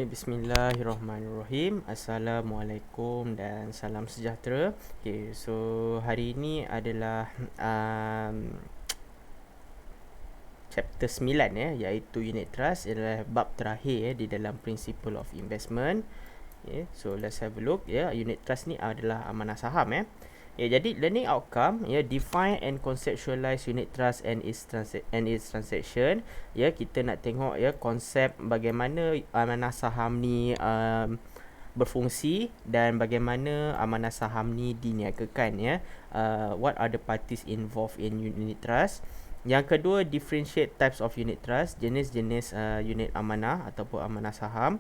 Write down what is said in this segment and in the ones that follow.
Bismillahirrahmanirrahim. Assalamualaikum dan salam sejahtera. Okay, so hari ini adalah chapter 9 iaitu unit trust adalah bab terakhir di dalam principle of investment. So let's have a look. Unit trust ni adalah amanah saham. Jadi learning outcome define and conceptualize unit trust and its transaction. Kita nak tengok konsep bagaimana amanah saham ni berfungsi dan bagaimana amanah saham ni diniagakan. What are the parties involved in unit trust? Yang kedua, differentiate types of unit trust, jenis-jenis unit amanah ataupun amanah saham.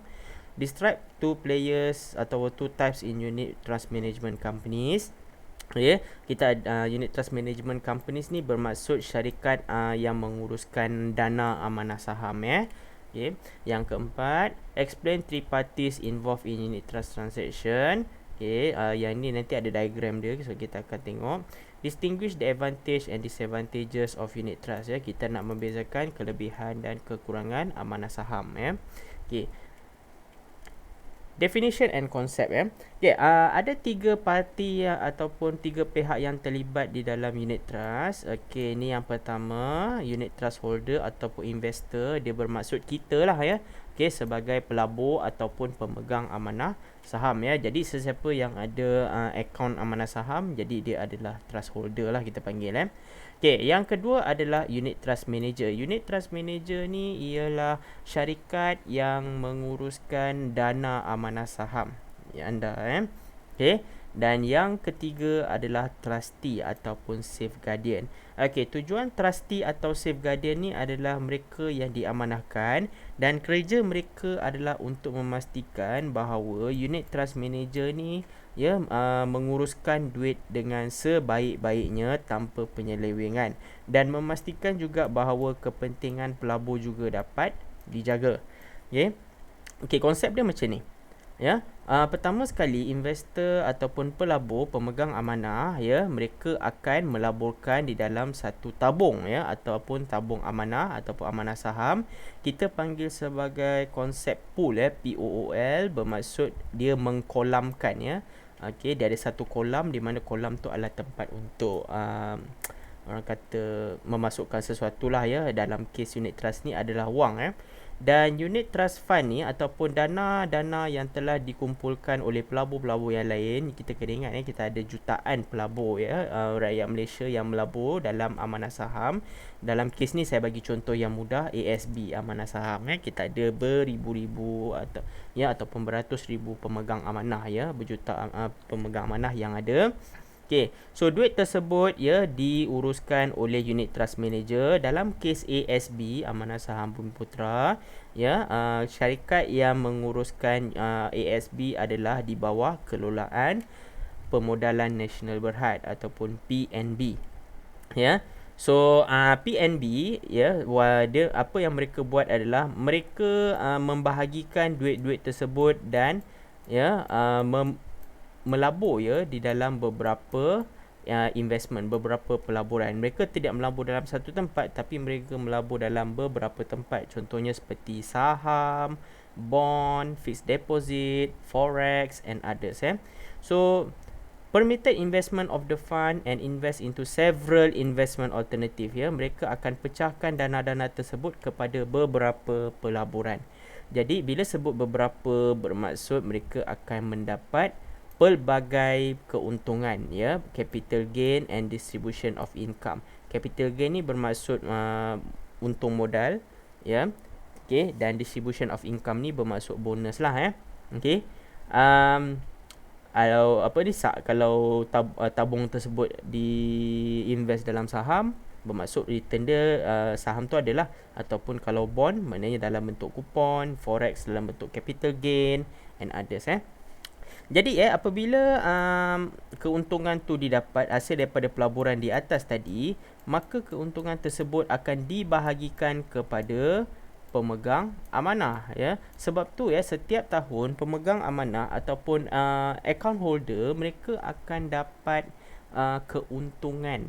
Describe two players atau two types in unit trust management companies. Kita unit trust management companies ni bermaksud syarikat yang menguruskan dana amanah saham. Yang keempat, explain three parties involved in unit trust transaction. Yang ni nanti ada diagram dia, so kita akan tengok. Distinguish the advantage and disadvantages of unit trust. Kita nak membezakan kelebihan dan kekurangan amanah saham. Definition and concept. Ada tiga parti ataupun tiga pihak yang terlibat di dalam unit trust. Ni yang pertama, unit trust holder ataupun investor. Dia bermaksud kita lah sebagai pelabur ataupun pemegang amanah saham. Jadi sesiapa yang ada akaun amanah saham, jadi dia adalah trust holder lah kita panggil. Yang kedua adalah unit trust manager. Unit trust manager ni ialah syarikat yang menguruskan dana amanah saham anda. Dan yang ketiga adalah trustee ataupun safeguardian. Tujuan trustee atau safeguardian ni adalah mereka yang diamanahkan dan kerja mereka adalah untuk memastikan bahawa unit trust manager ni menguruskan duit dengan sebaik-baiknya tanpa penyelewengan dan memastikan juga bahawa kepentingan pelabur juga dapat dijaga. Konsep dia macam ni. Pertama sekali, investor ataupun pelabur pemegang amanah mereka akan melaburkan di dalam satu tabung ataupun tabung amanah ataupun amanah saham. Kita panggil sebagai konsep pool. POOL bermaksud dia mengkolamkan. Dia ada satu kolam di mana kolam tu adalah tempat untuk orang kata memasukkan sesuatu lah dalam kes unit trust ni adalah wang. Dan unit trust fund ni ataupun dana-dana yang telah dikumpulkan oleh pelabur-pelabur yang lain, kita kena ingat kita ada jutaan pelabur rakyat Malaysia yang melabur dalam amanah saham. Dalam kes ni saya bagi contoh yang mudah, ASB amanah saham. Kita ada beribu-ribu ataupun beratus ribu pemegang amanah berjuta pemegang amanah yang ada. So duit tersebut diuruskan oleh unit trust manager. Dalam kes ASB amanah saham Bumiputera, syarikat yang menguruskan ASB adalah di bawah kelolaan Pemodalan Nasional Berhad ataupun PNB. So PNB dia apa yang mereka buat adalah mereka membahagikan duit-duit tersebut dan melabur di dalam beberapa investment, beberapa pelaburan. Mereka tidak melabur dalam satu tempat, tapi mereka melabur dalam beberapa tempat. Contohnya seperti saham, bond, fixed deposit, forex and others. So permitted investment of the fund and invest into several investment alternative. Mereka akan pecahkan dana-dana tersebut kepada beberapa pelaburan. Jadi bila sebut beberapa, bermaksud mereka akan mendapat pelbagai keuntungan, capital gain and distribution of income. Capital gain ni bermaksud untung modal, dan distribution of income ni bermaksud bonus lah. Kalau tabung tersebut diinvest dalam saham, bermaksud return dia saham tu adalah, ataupun kalau bond maknanya dalam bentuk kupon, forex dalam bentuk capital gain and others. Jadi apabila keuntungan tu didapat hasil daripada pelaburan di atas tadi, maka keuntungan tersebut akan dibahagikan kepada pemegang amanah. Sebab tu setiap tahun pemegang amanah ataupun account holder mereka akan dapat keuntungan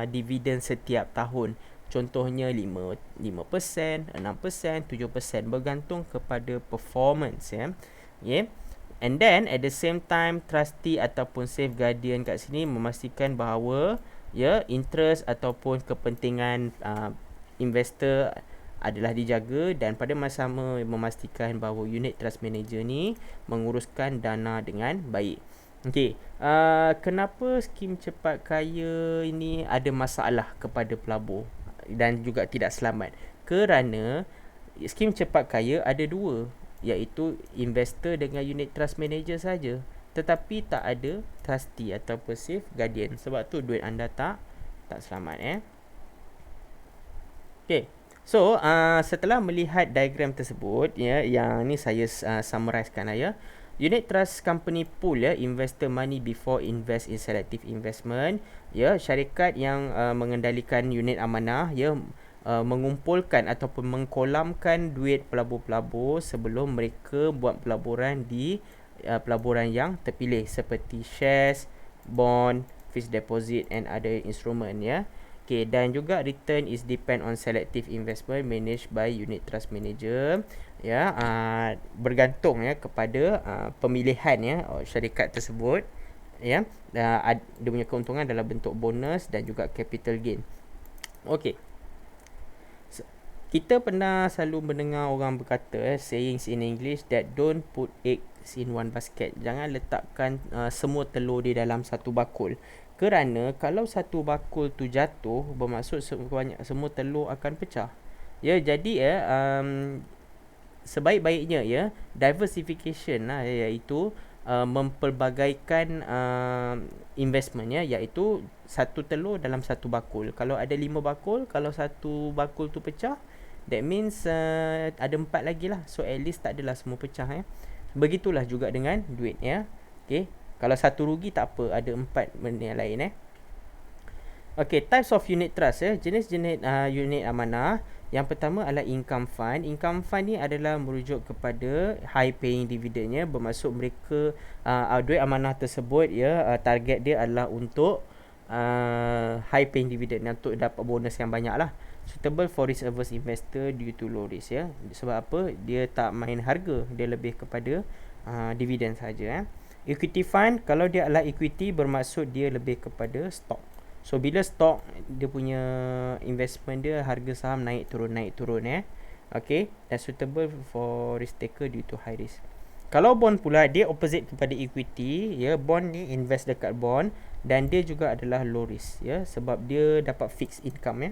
dividen setiap tahun. Contohnya 5%, 6%, 7%, bergantung kepada performance ya. Okay. And then at the same time, trustee ataupun safeguardian kat sini memastikan bahawa ya interest ataupun kepentingan investor adalah dijaga, dan pada masa sama memastikan bahawa unit trust manager ni menguruskan dana dengan baik. Okey, kenapa skim cepat kaya ini ada masalah kepada pelabur dan juga tidak selamat? Kerana skim cepat kaya ada dua, iaitu investor dengan unit trust manager saja, tetapi tak ada trustee ataupun safe guardian. Sebab tu duit anda tak selamat. Okay. So setelah melihat diagram tersebut ya, yang ni saya summarizekan ya. Unit trust company pool ya, investor money before invest in selective investment ya. Syarikat yang mengendalikan unit amanah ya, mengumpulkan ataupun mengkolamkan duit pelabur-pelabur sebelum mereka buat pelaburan di pelaburan yang terpilih seperti shares, bond, fixed deposit and other instrument ya. Okay, dan juga return is depend on selective investment managed by unit trust manager ya, bergantung ya kepada pemilihan ya syarikat tersebut ya. Dia punya keuntungan dalam bentuk bonus dan juga capital gain. Okey, kita pernah selalu mendengar orang berkata sayings in English that don't put eggs in one basket. Jangan letakkan semua telur di dalam satu bakul. Kerana kalau satu bakul tu jatuh, bermaksud semua telur akan pecah. Ya, jadi sebaik-baiknya ya diversification lah, iaitu mempelbagaikan investment ya, iaitu satu telur dalam satu bakul. Kalau ada 5 bakul, kalau satu bakul tu pecah, that means ada 4 lagi lah. So at least tak adalah semua pecah ya. Begitulah juga dengan duit ya. Okay, kalau satu rugi tak apa, ada 4 benda yang lain Okay, types of unit trust ya. Jenis-jenis unit amanah. Yang pertama adalah income fund. Income fund ni adalah merujuk kepada high paying dividend ya. Bermaksud mereka duit amanah tersebut ya, target dia adalah untuk high paying dividend, untuk dapat bonus yang banyak lah. Suitable for risk averse investor due to low risk ya. Sebab apa? Dia tak main harga, dia lebih kepada dividen saja Equity fund, kalau dia adalah equity, bermaksud dia lebih kepada stock. So bila stock, dia punya investment dia, harga saham naik turun Okay, that's suitable for risk taker due to high risk. Kalau bond pula, dia opposite kepada equity ya. Bond ni invest dekat bond, dan dia juga adalah low risk ya, sebab dia dapat fixed income ya.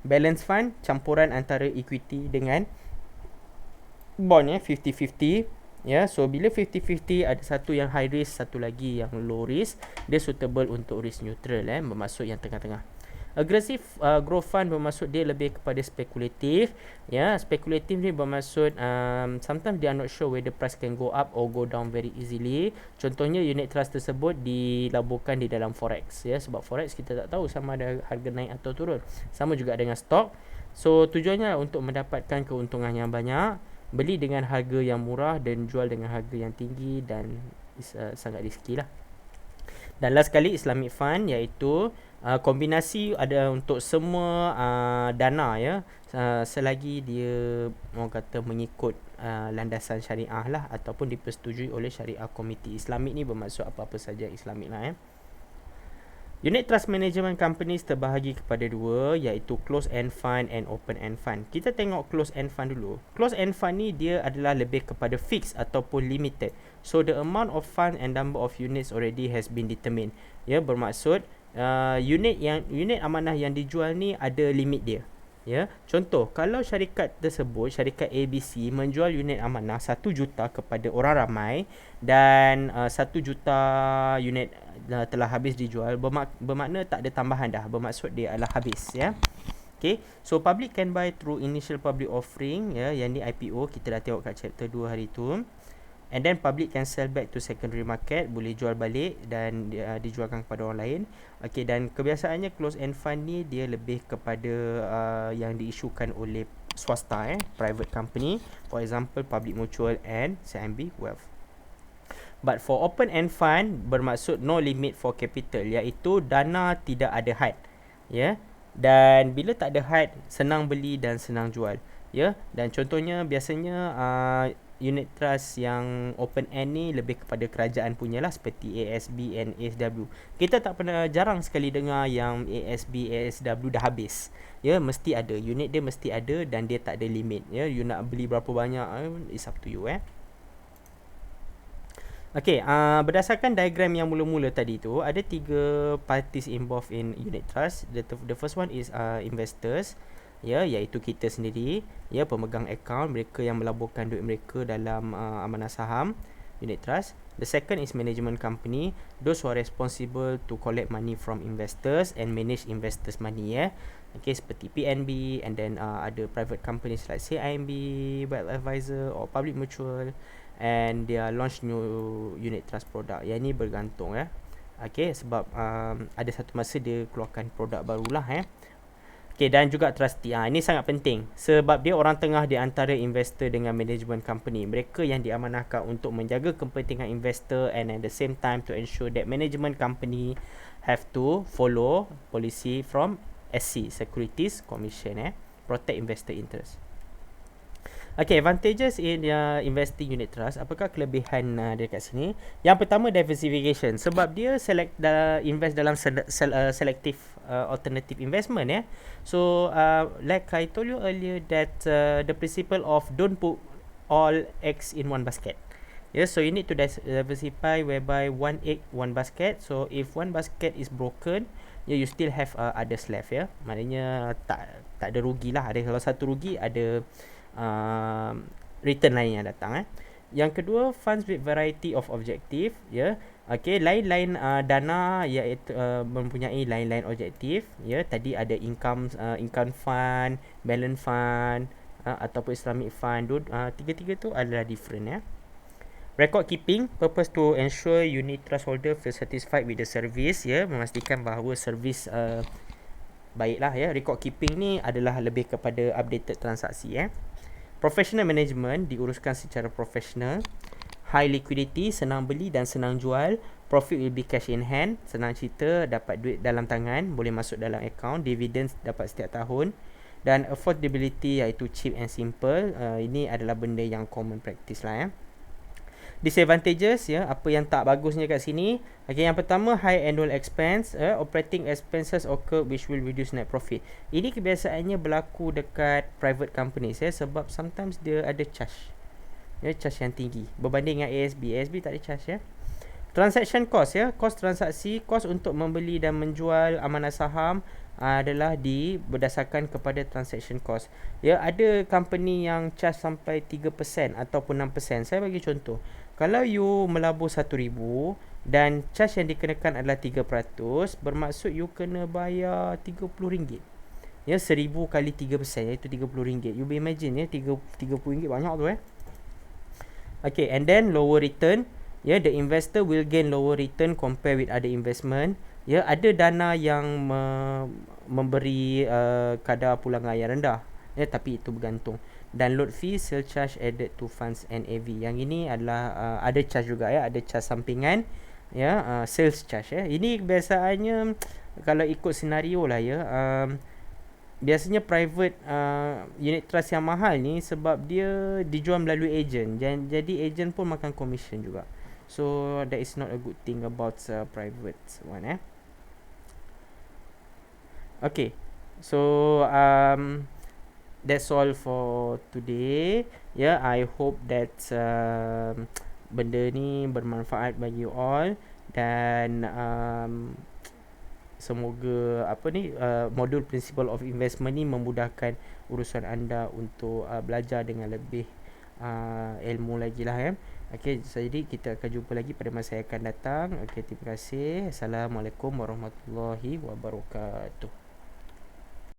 Balance fund, campuran antara equity dengan bond ya, 50-50 ya. So bila 50-50, ada satu yang high risk, satu lagi yang low risk, dia suitable untuk risk neutral bermaksud yang tengah-tengah. Aggressive growth fund bermaksud dia lebih kepada spekulatif ya. Spekulatif ni bermaksud sometimes they are not sure whether price can go up or go down very easily. Contohnya unit trust tersebut dilaburkan di dalam forex ya, sebab forex kita tak tahu sama ada harga naik atau turun. Sama juga dengan stok. So tujuannya untuk mendapatkan keuntungan yang banyak, beli dengan harga yang murah dan jual dengan harga yang tinggi, dan sangat risky lah. Dan last sekali Islamic fund, iaitu kombinasi ada untuk semua dana ya, selagi dia orang kata mengikut landasan syariah lah, ataupun dipersetujui oleh syariah komiti. Islamic ni bermaksud apa-apa saja Islamic lah Unit trust management companies terbahagi kepada dua, iaitu closed end fund and open end fund. Kita tengok closed end fund dulu. Closed end fund ni dia adalah lebih kepada fixed ataupun limited. So the amount of fund and number of units already has been determined. Ya, bermaksud unit amanah yang dijual ni ada limit dia. Ya, contoh kalau syarikat tersebut, syarikat ABC menjual unit amanah 1 juta kepada orang ramai, dan 1 juta unit telah habis dijual, bermakna tak ada tambahan dah, bermaksud dia adalah habis ya. Okay, so public can buy through initial public offering ya, yang ni IPO, kita dah tengok kat chapter 2 hari tu. And then public can sell back to secondary market, boleh jual balik dan dijualkan kepada orang lain. Okay, dan kebiasaannya closed end fund ni dia lebih kepada yang diisukan oleh swasta private company, for example Public Mutual and CIMB Wealth. But for open end fund bermaksud no limit for capital, iaitu dana tidak ada had ya. Dan bila tak ada had, senang beli dan senang jual. Ya, dan contohnya biasanya unit trust yang open end ni lebih kepada kerajaan punya lah, seperti ASB and ASW. Kita tak pernah, jarang sekali dengar yang ASB, ASW dah habis. Ya, mesti ada. Unit dia mesti ada dan dia tak ada limit. Ya, you nak beli berapa banyak, it's up to you. Okay, berdasarkan diagram yang mula-mula tadi tu, ada 3 parties involved in unit trust. The first one is investors, ya, iaitu kita sendiri, ya, pemegang akaun, mereka yang melaburkan duit mereka dalam amanah saham unit trust. The second is management company, those who are responsible to collect money from investors and manage investors' money, ya. Okay, seperti PNB, and then ada private companies like CIMB, Wealth Advisor or Public Mutual, and dia launch new unit trust product. Yang ni bergantung, okay, sebab ada satu masa dia keluarkan produk barulah. Okay, dan juga trustee. Ini sangat penting sebab dia orang tengah di antara investor dengan management company. Mereka yang diamanahkan untuk menjaga kepentingan investor, and at the same time to ensure that management company have to follow policy from SC, Securities Commission, protect investor interest. Okay, advantages in investing unit trust. Apakah kelebihan dia kat sini? Yang pertama, diversification. Sebab dia invest dalam selective alternative investment, So like I told you earlier that the principle of don't put all eggs in one basket. So you need to diversify, whereby one egg one basket. So if one basket is broken, you still have others left, Maknanya tak ada rugi lah. Ada, kalau satu rugi, ada return lain yang datang. Yang kedua, funds with variety of objective, Okay, lain-lain dana iaitu mempunyai lain-lain objektif, Tadi ada income fund, balance fund, ataupun Islamic fund. Tiga-tiga tu adalah different, Record keeping, purpose to ensure unit trust holder feel satisfied with the service, memastikan bahawa servis baiklah, Record keeping ni adalah lebih kepada updated transaksi, Professional management, diuruskan secara profesional. High liquidity, senang beli dan senang jual. Profit will be cash in hand, senang cerita, dapat duit dalam tangan, boleh masuk dalam account. Dividends dapat setiap tahun. Dan affordability, iaitu cheap and simple. Ini adalah benda yang common practice lah, Disadvantages, apa yang tak bagusnya kat sini. Okay, yang pertama, high annual expense, operating expenses occur which will reduce net profit. Ini kebiasaannya berlaku dekat private companies, sebab sometimes dia ada charge, charge yang tinggi berbanding dengan ASB. ASB tak ada charge, Transaction cost, cost transaksi, cost untuk membeli dan menjual amanah saham adalah berdasarkan kepada transaction cost. Ada company yang charge sampai 3% ataupun 6%. Saya bagi contoh. Kalau you melabur 1,000 dan charge yang dikenakan adalah 3%, bermaksud you kena bayar RM30. 1,000 kali 3%, iaitu RM30. You imagine, RM30 banyak tu, Okay, and then lower return. The investor will gain lower return compare with other investment. Ada dana yang memberi kadar pulangan yang rendah, tapi itu bergantung. Dan load fee, sale charge added to funds NAV. Yang ini adalah ada charge juga, ada charge sampingan, sales charge, Ini biasaannya kalau ikut senario lah, biasanya private unit trust yang mahal ni sebab dia dijual melalui agent. Jadi agent pun makan commission juga. So that is not a good thing about private one, Okay, so that's all for today. I hope that benda ni bermanfaat bagi you all. Dan semoga modul principle of investment ni memudahkan urusan anda untuk belajar dengan lebih ilmu lagi lah, Okay, jadi kita akan jumpa lagi pada masa yang akan datang. Okay, terima kasih. Assalamualaikum warahmatullahi wabarakatuh.